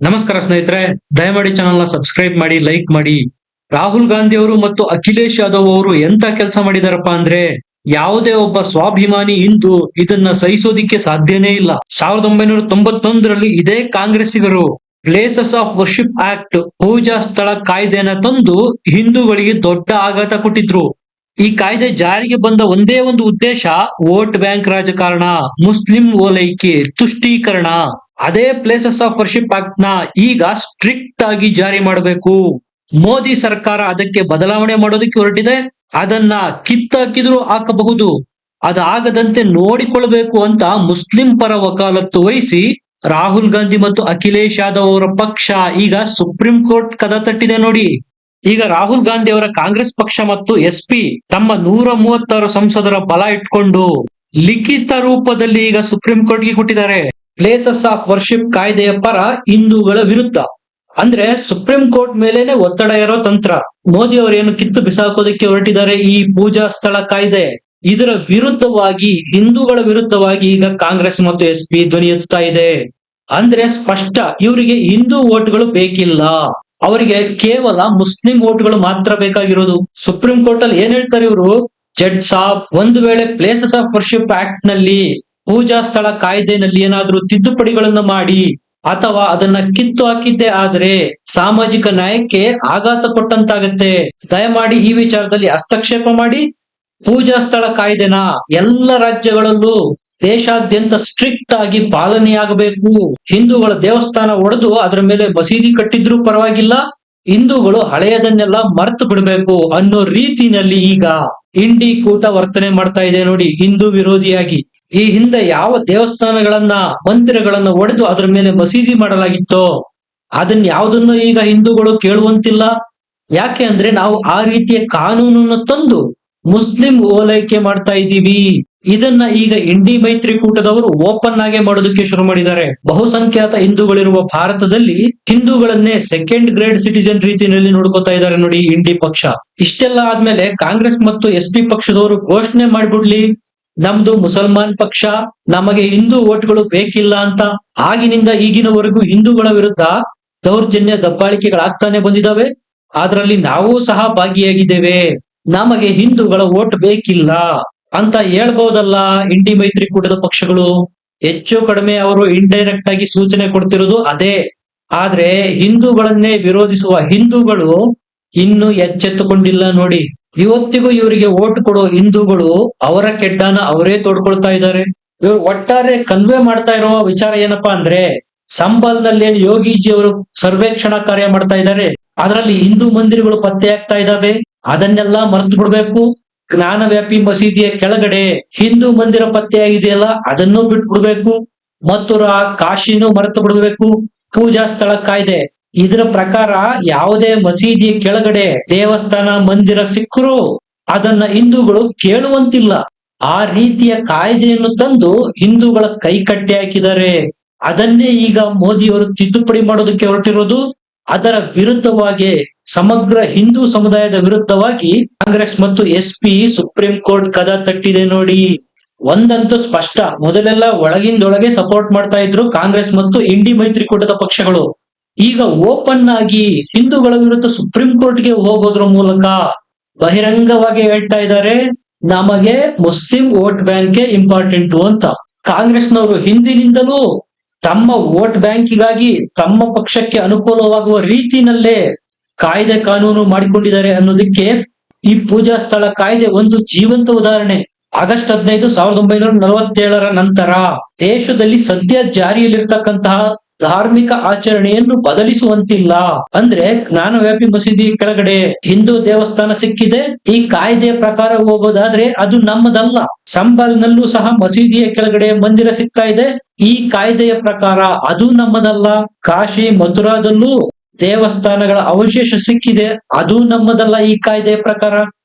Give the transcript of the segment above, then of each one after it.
ನಮಸ್ಕಾರ ಸ್ನೇಹಿತರೆ, ದಯಮಾಡಿ ಚಾನಲ್ ನ ಸಬ್ಸ್ಕ್ರೈಬ್ ಮಾಡಿ, ಲೈಕ್ ಮಾಡಿ. ರಾಹುಲ್ ಗಾಂಧಿ ಅವರು ಮತ್ತು ಅಖಿಲೇಶ್ ಯಾದವ್ ಅವರು ಎಂತ ಕೆಲಸ ಮಾಡಿದಾರಪ್ಪ ಅಂದ್ರೆ, ಯಾವುದೇ ಒಬ್ಬ ಸ್ವಾಭಿಮಾನಿ ಹಿಂದೂ ಇದನ್ನ ಸಹಿಸೋದಿಕ್ಕೆ ಸಾಧ್ಯನೇ ಇಲ್ಲ. 1991ರಲ್ಲಿ ಇದೇ ಕಾಂಗ್ರೆಸ್ಸಿಗರು ಪ್ಲೇಸಸ್ ಆಫ್ ವರ್ಷಿಪ್ ಆಕ್ಟ್, ಪೂಜಾ ಸ್ಥಳ ಕಾಯ್ದೆನ ತಂದು ಹಿಂದೂಗಳಿಗೆ ದೊಡ್ಡ ಆಘಾತ ಕೊಟ್ಟಿದ್ರು. ಈ ಕಾಯ್ದೆ ಜಾರಿಗೆ ಬಂದ ಒಂದೇ ಒಂದು ಉದ್ದೇಶ ವೋಟ್ ಬ್ಯಾಂಕ್ ರಾಜಕಾರಣ, ಮುಸ್ಲಿಂ ಓಲೈಕೆ, ತುಷ್ಟೀಕರಣ. ಅದೇ ಪ್ಲೇಸಸ್ ಆಫ್ ವರ್ಷಿಪ್ ಆಕ್ಟ್ ನ ಈಗ ಸ್ಟ್ರಿಕ್ಟ್ ಆಗಿ ಜಾರಿ ಮಾಡಬೇಕು. ಮೋದಿ ಸರ್ಕಾರ ಅದಕ್ಕೆ ಬದಲಾವಣೆ ಮಾಡೋದಕ್ಕೆ ಹೊರಟಿದೆ. ಅದನ್ನ ಕಿತ್ತಾಕಿದ್ರು ಹಾಕಬಹುದು. ಅದಾಗದಂತೆ ನೋಡಿಕೊಳ್ಬೇಕು ಅಂತ ಮುಸ್ಲಿಂ ಪರ ವಕಾಲತ್ತು ವಹಿಸಿ ರಾಹುಲ್ ಗಾಂಧಿ ಮತ್ತು ಅಖಿಲೇಶ್ ಯಾದವ್ ಅವರ ಪಕ್ಷ ಈಗ ಸುಪ್ರೀಂ ಕೋರ್ಟ್ ಕದ ತಟ್ಟಿದೆ ನೋಡಿ. ಈಗ ರಾಹುಲ್ ಗಾಂಧಿ ಅವರ ಕಾಂಗ್ರೆಸ್ ಪಕ್ಷ ಮತ್ತು SP ತಮ್ಮ 136 ಸಂಸದರ ಬಲ ಇಟ್ಕೊಂಡು ಲಿಖಿತ ರೂಪದಲ್ಲಿ ಈಗ ಸುಪ್ರೀಂ ಕೋರ್ಟ್ಗೆ ಕೊಟ್ಟಿದ್ದಾರೆ. ಪ್ಲೇಸಸ್ ಆಫ್ ವರ್ಷಿಪ್ ಕಾಯ್ದೆಯ ಪರ ಹಿಂದೂಗಳ ವಿರುದ್ಧ. ಅಂದ್ರೆ ಸುಪ್ರೀಂ ಕೋರ್ಟ್ ಮೇಲೇನೆ ಒತ್ತಡ ಇರೋ ತಂತ್ರ. ಮೋದಿ ಅವರೇನು ಕಿತ್ತು ಬಿಸಾಕೋದಕ್ಕೆ ಹೊರಟಿದ್ದಾರೆ ಈ ಪೂಜಾ ಸ್ಥಳ ಕಾಯ್ದೆ. ಇದರ ವಿರುದ್ಧವಾಗಿ, ಹಿಂದೂಗಳ ವಿರುದ್ಧವಾಗಿ ಈಗ ಕಾಂಗ್ರೆಸ್ ಮತ್ತು SP ಧ್ವನಿ ಎತ್ತುತ್ತಾ ಇದೆ. ಅಂದ್ರೆ ಸ್ಪಷ್ಟ, ಇವರಿಗೆ ಹಿಂದೂ ವೋಟ್ಗಳು ಬೇಕಿಲ್ಲ, ಅವರಿಗೆ ಕೇವಲ ಮುಸ್ಲಿಂ ವೋಟ್ಗಳು ಮಾತ್ರ ಬೇಕಾಗಿರೋದು. ಸುಪ್ರೀಂ ಕೋರ್ಟ್ ಅಲ್ಲಿ ಏನ್ ಹೇಳ್ತಾರೆ ಇವರು, ಜಡ್ಜ್ ಸಾಬ್, ಒಂದು ವೇಳೆ ಪ್ಲೇಸಸ್ ಆಫ್ ವರ್ಷಿಪ್ ಆಕ್ಟ್ ನಲ್ಲಿ, ಪೂಜಾ ಸ್ಥಳ ಕಾಯ್ದೆನಲ್ಲಿ ಏನಾದ್ರೂ ತಿದ್ದುಪಡಿಗಳನ್ನ ಮಾಡಿ ಅಥವಾ ಅದನ್ನ ಕಿತ್ತು ಹಾಕಿದ್ದೆ ಆದ್ರೆ ಸಾಮಾಜಿಕ ನ್ಯಾಯಕ್ಕೆ ಆಘಾತ ಕೊಟ್ಟಂತಾಗತ್ತೆ. ದಯಮಾಡಿ ಈ ವಿಚಾರದಲ್ಲಿ ಹಸ್ತಕ್ಷೇಪ ಮಾಡಿ ಪೂಜಾ ಸ್ಥಳ ಕಾಯ್ದೆನ ಎಲ್ಲ ರಾಜ್ಯಗಳಲ್ಲೂ ದೇಶಾದ್ಯಂತ ಸ್ಟ್ರಿಕ್ಟ್ ಆಗಿ ಪಾಲನೆಯಾಗಬೇಕು. ಹಿಂದೂಗಳ ದೇವಸ್ಥಾನ ಒಡೆದು ಅದರ ಮೇಲೆ ಮಸೀದಿ ಕಟ್ಟಿದ್ರೂ ಪರವಾಗಿಲ್ಲ, ಹಿಂದೂಗಳು ಹಳೆಯದನ್ನೆಲ್ಲ ಮರೆತು ಬಿಡಬೇಕು ಅನ್ನೋ ರೀತಿನಲ್ಲಿ ಈಗ ಇಂಡಿ ಕೂಟ ವರ್ತನೆ ಮಾಡ್ತಾ ಇದೆ ನೋಡಿ, ಹಿಂದೂ ವಿರೋಧಿಯಾಗಿ. ಈ ಹಿಂದೆ ಯಾವ ದೇವಸ್ಥಾನಗಳನ್ನ, ಮಂದಿರಗಳನ್ನ ಒಡೆದು ಅದರ ಮೇಲೆ ಮಸೀದಿ ಮಾಡಲಾಗಿತ್ತೋ ಅದನ್ನ ಯಾವುದನ್ನು ಈಗ ಹಿಂದೂಗಳು ಕೇಳುವಂತಿಲ್ಲ. ಯಾಕೆ ಅಂದ್ರೆ ನಾವು ಆ ರೀತಿಯ ಕಾನೂನನ್ನು ತಂದು ಮುಸ್ಲಿಂ ಓಲೈಕೆ ಮಾಡ್ತಾ ಇದ್ದೀವಿ. ಇದನ್ನ ಈಗ ಇಂಡಿ ಮೈತ್ರಿಕೂಟದವರು ಓಪನ್ ಆಗೇ ಮಾಡೋದಕ್ಕೆ ಶುರು ಮಾಡಿದ್ದಾರೆ. ಬಹುಸಂಖ್ಯಾತ ಹಿಂದೂಗಳಿರುವ ಭಾರತದಲ್ಲಿ ಹಿಂದೂಗಳನ್ನೇ ಸೆಕೆಂಡ್ ಗ್ರೇಡ್ ಸಿಟಿಜನ್ ರೀತಿಯಲ್ಲಿ ನೋಡ್ಕೋತಾ ಇದ್ದಾರೆ ನೋಡಿ ಇಂಡಿ ಪಕ್ಷ. ಇಷ್ಟೆಲ್ಲ ಆದ್ಮೇಲೆ ಕಾಂಗ್ರೆಸ್ ಮತ್ತು SP ಪಕ್ಷದವರು ಘೋಷಣೆ ಮಾಡ್ಬಿಡ್ಲಿ, ನಮ್ದು ಮುಸಲ್ಮಾನ್ ಪಕ್ಷ, ನಮಗೆ ಹಿಂದೂ ವೋಟ್ಗಳು ಬೇಕಿಲ್ಲ ಅಂತ. ಆಗಿನಿಂದ ಈಗಿನವರೆಗೂ ಹಿಂದೂಗಳ ವಿರುದ್ಧ ದೌರ್ಜನ್ಯ, ದಬ್ಬಾಳಿಕೆಗಳಾಗ್ತಾನೆ ಬಂದಿದ್ದಾವೆ. ಅದರಲ್ಲಿ ನಾವು ಸಹ ಭಾಗಿಯಾಗಿದ್ದೇವೆ. ನಮಗೆ ಹಿಂದೂಗಳ ವೋಟ್ ಬೇಕಿಲ್ಲ ಅಂತ ಹೇಳ್ಬಹುದಲ್ಲ ಇಂಡಿ ಮೈತ್ರಿಕೂಟದ ಪಕ್ಷಗಳು. ಹೆಚ್ಚು ಕಡಿಮೆ ಅವರು ಇಂಡೈರೆಕ್ಟ್ ಆಗಿ ಸೂಚನೆ ಕೊಡ್ತಿರೋದು ಅದೇ. ಆದ್ರೆ ಹಿಂದೂಗಳನ್ನೇ ವಿರೋಧಿಸುವ ಹಿಂದೂಗಳು ಇನ್ನು ಎಚ್ಚೆತ್ತುಕೊಂಡಿಲ್ಲ ನೋಡಿ. ಇವತ್ತಿಗೂ ಇವರಿಗೆ ವೋಟ್ ಕೊಡೋ ಹಿಂದೂಗಳು ಅವರ ಕೆಡ್ಡಾನ ಅವರೇ ತೋಡ್ಕೊಳ್ತಾ ಇದ್ದಾರೆ. ಇವರು ಒಟ್ಟಾರೆ ಕನ್ವೆ ಮಾಡ್ತಾ ಇರುವ ವಿಚಾರ ಏನಪ್ಪಾ ಅಂದ್ರೆ, ಸಂಬಲ್ ನಲ್ಲಿ ಏನು ಯೋಗಿಜಿ ಅವರು ಸರ್ವೇಕ್ಷಣಾ ಕಾರ್ಯ ಮಾಡ್ತಾ ಇದ್ದಾರೆ, ಅದರಲ್ಲಿ ಹಿಂದೂ ಮಂದಿರಗಳು ಪತ್ತೆ ಆಗ್ತಾ ಇದ್ದಾವೆ, ಅದನ್ನೆಲ್ಲ ಮರೆತು ಬಿಡ್ಬೇಕು. ಜ್ಞಾನವ್ಯಾಪಿ ಮಸೀದಿಯ ಕೆಳಗಡೆ ಹಿಂದೂ ಮಂದಿರ ಪತ್ತೆ ಆಗಿದೆಯಲ್ಲ, ಅದನ್ನು ಬಿಟ್ಬಿಡ್ಬೇಕು. ಮಥುರಾ, ಕಾಶಿನೂ ಮರೆತು ಬಿಡ್ಬೇಕು. ಪೂಜಾ ಸ್ಥಳ ಕಾಯ್ದೆ ಇದರ ಪ್ರಕಾರ ಯಾವುದೇ ಮಸೀದಿಯ ಕೆಳಗಡೆ ದೇವಸ್ಥಾನ, ಮಂದಿರ ಸಿಕ್ಕರೂ ಅದನ್ನ ಹಿಂದೂಗಳು ಕೇಳುವಂತಿಲ್ಲ. ಆ ರೀತಿಯ ಕಾಯ್ದೆಯನ್ನು ತಂದು ಹಿಂದೂಗಳ ಕೈ ಕಟ್ಟಿ ಹಾಕಿದ್ದಾರೆ. ಅದನ್ನೇ ಈಗ ಮೋದಿಯವರು ತಿದ್ದುಪಡಿ ಮಾಡೋದಕ್ಕೆ ಹೊರಟಿರೋದು. ಅದರ ವಿರುದ್ಧವಾಗಿ, ಸಮಗ್ರ ಹಿಂದೂ ಸಮುದಾಯದ ವಿರುದ್ಧವಾಗಿ ಕಾಂಗ್ರೆಸ್ ಮತ್ತು SP ಸುಪ್ರೀಂ ಕೋರ್ಟ್ ಕದ ತಟ್ಟಿದೆ ನೋಡಿ. ಒಂದಂತೂ ಸ್ಪಷ್ಟ, ಮೊದಲೆಲ್ಲ ಒಳಗಿಂದೊಳಗೆ ಸಪೋರ್ಟ್ ಮಾಡ್ತಾ ಇದ್ರು ಕಾಂಗ್ರೆಸ್ ಮತ್ತು ಇಂಡಿ ಮೈತ್ರಿಕೂಟದ ಪಕ್ಷಗಳು. ಈಗ ಓಪನ್ ಆಗಿ ಹಿಂದೂಗಳ ವಿರುದ್ಧ ಸುಪ್ರೀಂ ಕೋರ್ಟ್ಗೆ ಹೋಗೋದ್ರ ಮೂಲಕ ಬಹಿರಂಗವಾಗಿ ಹೇಳ್ತಾ ಇದ್ದಾರೆ, ನಮಗೆ ಮುಸ್ಲಿಂ ವೋಟ್ ಬ್ಯಾಂಕ್ ಇಂಪಾರ್ಟೆಂಟ್ ಅಂತ. ಕಾಂಗ್ರೆಸ್ನವರು ಹಿಂದಿನಿಂದಲೂ ತಮ್ಮ ವೋಟ್ ಬ್ಯಾಂಕಿಗಾಗಿ, ತಮ್ಮ ಪಕ್ಷಕ್ಕೆ ಅನುಕೂಲವಾಗುವ ರೀತಿನಲ್ಲೇ ಕಾಯ್ದೆ ಕಾನೂನು ಮಾಡಿಕೊಂಡಿದ್ದಾರೆ ಅನ್ನೋದಕ್ಕೆ ಈ ಪೂಜಾ ಸ್ಥಳ ಕಾಯ್ದೆ ಒಂದು ಜೀವಂತ ಉದಾಹರಣೆ. ಆಗಸ್ಟ್ 15, 1947ರ ನಂತರ ದೇಶದಲ್ಲಿ ಸದ್ಯ ಜಾರಿಯಲ್ಲಿರ್ತಕ್ಕಂತಹ ಧಾರ್ಮಿಕ ಆಚರಣೆಯನ್ನು ಬದಲಿಸುವಂತಿಲ್ಲ. ಅಂದ್ರೆ ಜ್ಞಾನವ್ಯಾಪಿ ಮಸೀದಿ ಕೆಳಗಡೆ ಹಿಂದೂ ದೇವಸ್ಥಾನ ಸಿಕ್ಕಿದೆ, ಈ ಕಾಯ್ದೆಯ ಪ್ರಕಾರ ಹೋಗೋದಾದ್ರೆ ಅದು ನಮ್ಮದಲ್ಲ. ಸಂಬಲ್ ನಲ್ಲೂ ಸಹ ಮಸೀದಿಯ ಕೆಳಗಡೆ ಮಂದಿರ ಸಿಗ್ತಾ ಇದೆ, ಈ ಕಾಯ್ದೆಯ ಪ್ರಕಾರ ಅದು ನಮ್ಮದಲ್ಲ. ಕಾಶಿ, ಮಥುರಾದಲ್ಲೂ ದೇವಸ್ಥಾನಗಳ ಅವಶೇಷ ಸಿಕ್ಕಿದೆ, ಅದು ನಮ್ಮದಲ್ಲ ಈ ಕಾಯ್ದೆಯ ಪ್ರಕಾರ.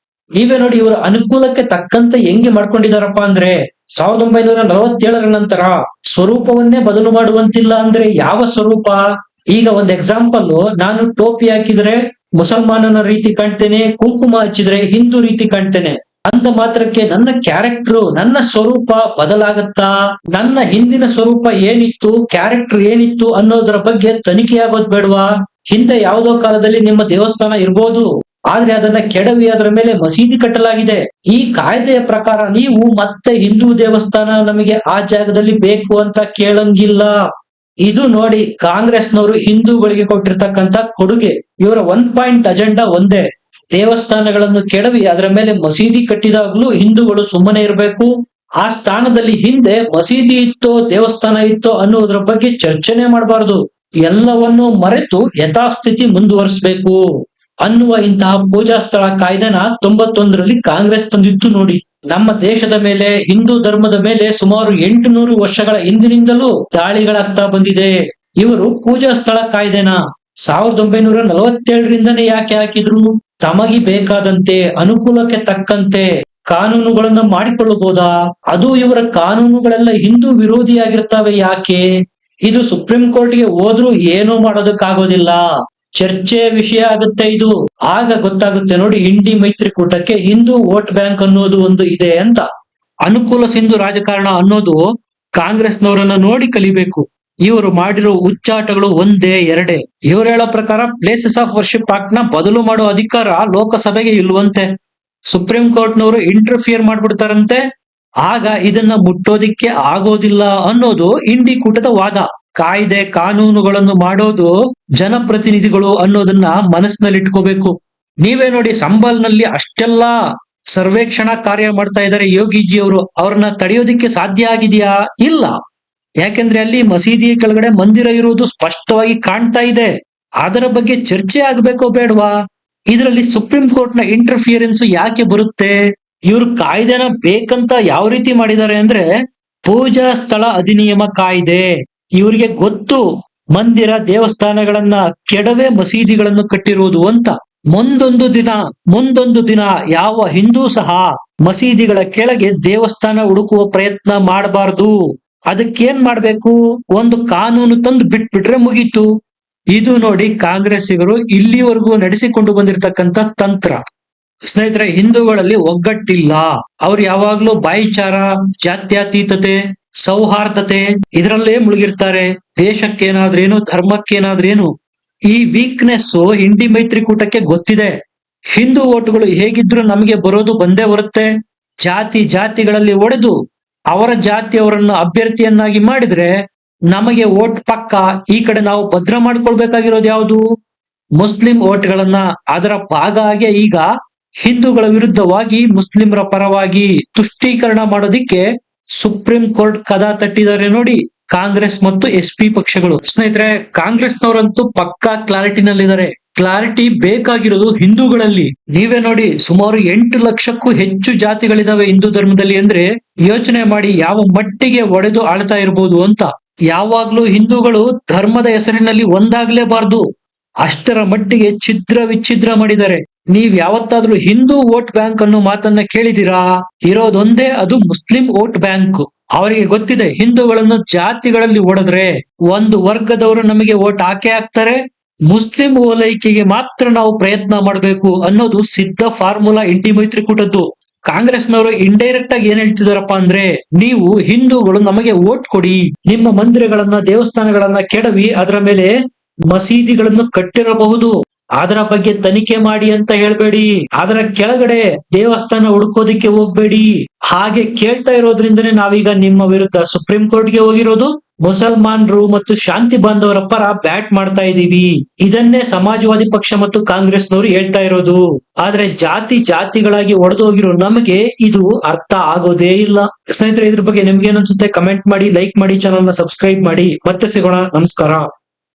ನೀವೇ ನೋಡಿ ಇವರ ಅನುಕೂಲಕ್ಕೆ ತಕ್ಕಂತೆ ಹೆಂಗೆ ಮಾಡ್ಕೊಂಡಿದಾರಪ್ಪ ಅಂದ್ರೆ, 1947ರ ನಂತರ ಸ್ವರೂಪವನ್ನೇ ಬದಲು ಮಾಡುವಂತಿಲ್ಲ ಅಂದ್ರೆ ಯಾವ ಸ್ವರೂಪ? ಈಗ ಒಂದ್ ಎಕ್ಸಾಂಪಲ್, ನಾನು ಟೋಪಿ ಹಾಕಿದ್ರೆ ಮುಸಲ್ಮಾನನ ರೀತಿ ಕಾಣ್ತೇನೆ, ಕುಂಕುಮ ಹಚ್ಚಿದ್ರೆ ಹಿಂದೂ ರೀತಿ ಕಾಣ್ತೇನೆ. ಅಂದ ಮಾತ್ರಕ್ಕೆ ನನ್ನ ಕ್ಯಾರೆಕ್ಟರ್, ನನ್ನ ಸ್ವರೂಪ ಬದಲಾಗತ್ತಾ? ನನ್ನ ಹಿಂದಿನ ಸ್ವರೂಪ ಏನಿತ್ತು, ಕ್ಯಾರೆಕ್ಟರ್ ಏನಿತ್ತು ಅನ್ನೋದರ ಬಗ್ಗೆ ತನಿಖೆ ಆಗೋದ್ ಬೇಡವಾ? ಹಿಂದೆ ಯಾವುದೋ ಕಾಲದಲ್ಲಿ ನಿಮ್ಮ ದೇವಸ್ಥಾನ ಇರ್ಬೋದು, ಆದ್ರೆ ಅದನ್ನ ಕೆಡವಿ ಅದರ ಮೇಲೆ ಮಸೀದಿ ಕಟ್ಟಲಾಗಿದೆ. ಈ ಕಾಯ್ದೆಯ ಪ್ರಕಾರ ನೀವು ಮತ್ತೆ ಹಿಂದೂ ದೇವಸ್ಥಾನ ನಮಗೆ ಆ ಜಾಗದಲ್ಲಿ ಬೇಕು ಅಂತ ಕೇಳಂಗಿಲ್ಲ. ಇದು ನೋಡಿ ಕಾಂಗ್ರೆಸ್ನವರು ಹಿಂದೂಗಳಿಗೆ ಕೊಟ್ಟಿರ್ತಕ್ಕಂತ ಕೊಡುಗೆ. ಇವರ 1 ಪಾಯಿಂಟ್ ಅಜೆಂಡಾ ಒಂದೇ, ದೇವಸ್ಥಾನಗಳನ್ನು ಕೆಡವಿ ಅದರ ಮೇಲೆ ಮಸೀದಿ ಕಟ್ಟಿದಾಗ್ಲೂ ಹಿಂದೂಗಳು ಸುಮ್ಮನೆ ಇರಬೇಕು. ಆ ಸ್ಥಾನದಲ್ಲಿ ಹಿಂದೆ ಮಸೀದಿ ಇತ್ತೋ ದೇವಸ್ಥಾನ ಇತ್ತೋ ಅನ್ನೋದ್ರ ಬಗ್ಗೆ ಚರ್ಚೆನೆ ಮಾಡಬಾರದು, ಎಲ್ಲವನ್ನೂ ಮರೆತು ಯಥಾಸ್ಥಿತಿ ಮುಂದುವರಿಸಬೇಕು ಅನ್ನುವ ಇಂತಹ ಪೂಜಾ ಸ್ಥಳ ಕಾಯ್ದೆನ 91ರಲ್ಲಿ ಕಾಂಗ್ರೆಸ್ ತಂದಿತ್ತು ನೋಡಿ. ನಮ್ಮ ದೇಶದ ಮೇಲೆ, ಹಿಂದೂ ಧರ್ಮದ ಮೇಲೆ ಸುಮಾರು 800 ವರ್ಷಗಳ ಹಿಂದಿನಿಂದಲೂ ದಾಳಿಗಳಾಗ್ತಾ ಬಂದಿದೆ. ಇವರು ಪೂಜಾ ಸ್ಥಳ ಕಾಯ್ದೆನ 1947ರಿಂದನೇ ಯಾಕೆ ಹಾಕಿದ್ರು? ತಮಗೆ ಬೇಕಾದಂತೆ, ಅನುಕೂಲಕ್ಕೆ ತಕ್ಕಂತೆ ಕಾನೂನುಗಳನ್ನ ಮಾಡಿಕೊಳ್ಳಬಹುದಾ? ಅದು ಇವರ ಕಾನೂನುಗಳೆಲ್ಲ ಹಿಂದೂ ವಿರೋಧಿಯಾಗಿರ್ತವೆ ಯಾಕೆ? ಇದು ಸುಪ್ರೀಂ ಕೋರ್ಟ್ಗೆ ಹೋದ್ರೂ ಏನೂ ಮಾಡೋದಕ್ಕಾಗೋದಿಲ್ಲ, ಚರ್ಚೆಯ ವಿಷಯ ಆಗುತ್ತೆ ಇದು. ಆಗ ಗೊತ್ತಾಗುತ್ತೆ ನೋಡಿ, ಇಂಡಿ ಮೈತ್ರಿಕೂಟಕ್ಕೆ ಹಿಂದೂ ವೋಟ್ ಬ್ಯಾಂಕ್ ಅನ್ನೋದು ಒಂದು ಇದೆ ಅಂತ. ಅನುಕೂಲ ಸಿಂಧು ರಾಜಕಾರಣ ಅನ್ನೋದು ಕಾಂಗ್ರೆಸ್ನವರನ್ನ ನೋಡಿ ಕಲಿಬೇಕು. ಇವರು ಮಾಡಿರೋ ಉಚ್ಚಾಟಗಳು ಒಂದೇ ಎರಡೇ. ಇವರು ಹೇಳೋ ಪ್ರಕಾರ ಪ್ಲೇಸಸ್ ಆಫ್ ವರ್ಷಿಪ್ ಆಕ್ಟ್ ನ ಬದಲು ಮಾಡೋ ಅಧಿಕಾರ ಲೋಕಸಭೆಗೆ ಇಲ್ವಂತೆ. ಸುಪ್ರೀಂ ಕೋರ್ಟ್ನವರು ಇಂಟರ್ಫಿಯರ್ ಮಾಡ್ಬಿಡ್ತಾರಂತೆ. ಆಗ ಇದನ್ನ ಮುಟ್ಟೋದಿಕ್ಕೆ ಆಗೋದಿಲ್ಲ ಅನ್ನೋದು ಇಂಡಿ ಕೂಟದ ವಾದ. ಕಾಯ್ದೆ ಕಾನೂನುಗಳನ್ನು ಮಾಡೋದು ಜನಪ್ರತಿನಿಧಿಗಳು ಅನ್ನೋದನ್ನ ಮನಸ್ಸಿನಲ್ಲಿ ಇಟ್ಕೋಬೇಕು. ನೀವೇ ನೋಡಿ, ಸಂಬಲ್ನಲ್ಲಿ ಅಷ್ಟೆಲ್ಲಾ ಸರ್ವೇಕ್ಷಣಾ ಕಾರ್ಯ ಮಾಡ್ತಾ ಇದ್ದಾರೆ ಯೋಗಿಜಿ ಅವರು. ಅವ್ರನ್ನ ತಡೆಯೋದಿಕ್ಕೆ ಸಾಧ್ಯ ಆಗಿದೆಯಾ? ಇಲ್ಲ. ಯಾಕೆಂದ್ರೆ ಅಲ್ಲಿ ಮಸೀದಿ ಕೆಳಗಡೆ ಮಂದಿರ ಇರುವುದು ಸ್ಪಷ್ಟವಾಗಿ ಕಾಣ್ತಾ ಇದೆ. ಅದರ ಬಗ್ಗೆ ಚರ್ಚೆ ಆಗ್ಬೇಕೋ ಬೇಡವಾ? ಇದರಲ್ಲಿ ಸುಪ್ರೀಂ ಕೋರ್ಟ್ ನ ಇಂಟರ್ಫಿಯರೆನ್ಸ್ ಯಾಕೆ ಬರುತ್ತೆ? ಇವ್ರು ಕಾಯ್ದೆನ ಬೇಕಂತ ಯಾವ ರೀತಿ ಮಾಡಿದ್ದಾರೆ ಅಂದ್ರೆ, ಪೂಜಾ ಸ್ಥಳ ಅಧಿನಿಯಮ ಕಾಯ್ದೆ. ಇವ್ರಿಗೆ ಗೊತ್ತು ಮಂದಿರ ದೇವಸ್ಥಾನಗಳನ್ನ ಕೆಡವೆ ಮಸೀದಿಗಳನ್ನು ಕಟ್ಟಿರುವುದು ಅಂತ. ಮುಂದೊಂದು ದಿನ ಯಾವ ಹಿಂದೂ ಸಹ ಮಸೀದಿಗಳ ಕೆಳಗೆ ದೇವಸ್ಥಾನ ಹುಡುಕುವ ಪ್ರಯತ್ನ ಮಾಡಬಾರ್ದು. ಅದಕ್ಕೇನ್ ಮಾಡ್ಬೇಕು? ಒಂದು ಕಾನೂನು ತಂದು ಬಿಟ್ಬಿಟ್ರೆ ಮುಗೀತು. ಇದು ನೋಡಿ ಕಾಂಗ್ರೆಸ್ಸಿಗರು ಇಲ್ಲಿವರೆಗೂ ನಡೆಸಿಕೊಂಡು ಬಂದಿರತಕ್ಕಂತ ತಂತ್ರ. ಸ್ನೇಹಿತರೆ, ಹಿಂದೂಗಳಲ್ಲಿ ಒಗ್ಗಟ್ಟಿಲ್ಲ. ಅವ್ರು ಯಾವಾಗ್ಲೂ ಭಾಯಿಚಾರ, ಜಾತ್ಯತೀತತೆ, ಸೌಹಾರ್ದತೆ ಇದರಲ್ಲೇ ಮುಳುಗಿರ್ತಾರೆ. ದೇಶಕ್ಕೇನಾದ್ರೇನು, ಧರ್ಮಕ್ಕೇನಾದ್ರೇನು. ಈ ವೀಕ್ನೆಸ್ ಇಂಡಿ ಮೈತ್ರಿಕೂಟಕ್ಕೆ ಗೊತ್ತಿದೆ. ಹಿಂದೂ ಓಟುಗಳು ಹೇಗಿದ್ರು ನಮಗೆ ಬರೋದು ಬಂದೇ ಬರುತ್ತೆ. ಜಾತಿಗಳಲ್ಲಿ ಒಡೆದು ಅವರ ಜಾತಿಯವರನ್ನು ಅಭ್ಯರ್ಥಿಯನ್ನಾಗಿ ಮಾಡಿದ್ರೆ ನಮಗೆ ಓಟ್ ಪಕ್ಕ. ಈ ಕಡೆ ನಾವು ಭದ್ರ ಮಾಡ್ಕೊಳ್ಬೇಕಾಗಿರೋದು ಯಾವುದು? ಮುಸ್ಲಿಂ ಓಟ್ಗಳನ್ನ. ಅದರ ಭಾಗ ಆಗಿ ಈಗ ಹಿಂದೂಗಳ ವಿರುದ್ಧವಾಗಿ ಮುಸ್ಲಿಮರ ಪರವಾಗಿ ತುಷ್ಟೀಕರಣ ಮಾಡೋದಿಕ್ಕೆ ಸುಪ್ರೀಂ ಕೋರ್ಟ್ ಕದ ತಟ್ಟಿದ್ದಾರೆ ನೋಡಿ ಕಾಂಗ್ರೆಸ್ ಮತ್ತು SP ಪಕ್ಷಗಳು. ಸ್ನೇಹಿತರೆ, ಕಾಂಗ್ರೆಸ್ನವರಂತೂ ಪಕ್ಕಾ ಕ್ಲಾರಿಟಿನಲ್ಲಿದ್ದಾರೆ. ಕ್ಲಾರಿಟಿ ಬೇಕಾಗಿರೋದು ಹಿಂದೂಗಳಲ್ಲಿ. ನೀವೇ ನೋಡಿ, ಸುಮಾರು 8 ಲಕ್ಷಕ್ಕೂ ಹೆಚ್ಚು ಜಾತಿಗಳಿದಾವೆ ಹಿಂದೂ ಧರ್ಮದಲ್ಲಿ. ಅಂದ್ರೆ ಯೋಚನೆ ಮಾಡಿ ಯಾವ ಮಟ್ಟಿಗೆ ಒಡೆದು ಆಳ್ತಾ ಇರಬಹುದು ಅಂತ. ಯಾವಾಗ್ಲೂ ಹಿಂದೂಗಳು ಧರ್ಮದ ಹೆಸರಿನಲ್ಲಿ ಒಂದಾಗ್ಲೇಬಾರ್ದು, ಅಷ್ಟರ ಮಟ್ಟಿಗೆ ಛಿದ್ರ ವಿಚ್ಛಿದ್ರ ಮಾಡಿದ್ದಾರೆ. ನೀವ್ ಯಾವತ್ತಾದ್ರೂ ಹಿಂದೂ ವೋಟ್ ಬ್ಯಾಂಕ್ ಅನ್ನೋ ಮಾತನ್ನ ಕೇಳಿದಿರಾ? ಇರೋದೊಂದೇ, ಅದು ಮುಸ್ಲಿಂ ವೋಟ್ ಬ್ಯಾಂಕ್. ಅವರಿಗೆ ಗೊತ್ತಿದೆ, ಹಿಂದೂಗಳನ್ನು ಜಾತಿಗಳಲ್ಲಿ ಒಡೆದ್ರೆ ಒಂದು ವರ್ಗದವರು ನಮಗೆ ವೋಟ್ ಹಾಕ್ತಾರೆ, ಮುಸ್ಲಿಂ ಓಲೈಕೆಗೆ ಮಾತ್ರ ನಾವು ಪ್ರಯತ್ನ ಮಾಡಬೇಕು ಅನ್ನೋದು ಸಿದ್ಧ ಫಾರ್ಮುಲಾ ಇಂಡಿ ಮೈತ್ರಿಕೂಟದ್ದು. ಕಾಂಗ್ರೆಸ್ನವರು ಇಂಡೈರೆಕ್ಟ್ ಆಗಿ ಏನ್ ಹೇಳ್ತಿದಾರಪ್ಪ ಅಂದ್ರೆ, ನೀವು ಹಿಂದೂಗಳು ನಮಗೆ ವೋಟ್ ಕೊಡಿ, ನಿಮ್ಮ ಮಂದಿರಗಳನ್ನ ದೇವಸ್ಥಾನಗಳನ್ನ ಕೆಡವಿ ಅದರ ಮೇಲೆ ಮಸೀದಿಗಳನ್ನು ಕಟ್ಟಿರಬಹುದು, ಅದರ ಬಗ್ಗೆ ತನಿಖೆ ಮಾಡಿ ಅಂತ ಹೇಳ್ಬೇಡಿ. ಅದರ ಕೆಳಗಡೆ ದೇವಸ್ಥಾನ ಹುಡುಕೋದಿಕ್ಕೆ ಹೋಗ್ಬೇಡಿ. ಹಾಗೆ ಕೇಳ್ತಾ ಇರೋದ್ರಿಂದನೇ ನಾವೀಗ ನಿಮ್ಮ ವಿರುದ್ಧ ಸುಪ್ರೀಂ ಕೋರ್ಟ್ಗೆ ಹೋಗಿರೋದು. ಮುಸಲ್ಮಾನರು ಮತ್ತು ಶಾಂತಿ ಬಾಂಧವರ ಪರ ಬ್ಯಾಟ್ ಮಾಡ್ತಾ ಇದೀವಿ. ಇದನ್ನೇ ಸಮಾಜವಾದಿ ಪಕ್ಷ ಮತ್ತು ಕಾಂಗ್ರೆಸ್ನವರು ಹೇಳ್ತಾ ಇರೋದು. ಆದ್ರೆ ಜಾತಿಗಳಾಗಿ ಒಡೆದೋಗಿರೋ ನಮಗೆ ಇದು ಅರ್ಥ ಆಗೋದೇ ಇಲ್ಲ. ಸ್ನೇಹಿತರೆ, ಇದ್ರ ಬಗ್ಗೆ ನಿಮ್ಗೆ ಏನನ್ಸುತ್ತೆ ಕಮೆಂಟ್ ಮಾಡಿ, ಲೈಕ್ ಮಾಡಿ, ಚಾನಲ್ ನ ಸಬ್ಸ್ಕ್ರೈಬ್ ಮಾಡಿ. ಮತ್ತೆ ಸಿಗೋಣ. ನಮಸ್ಕಾರ.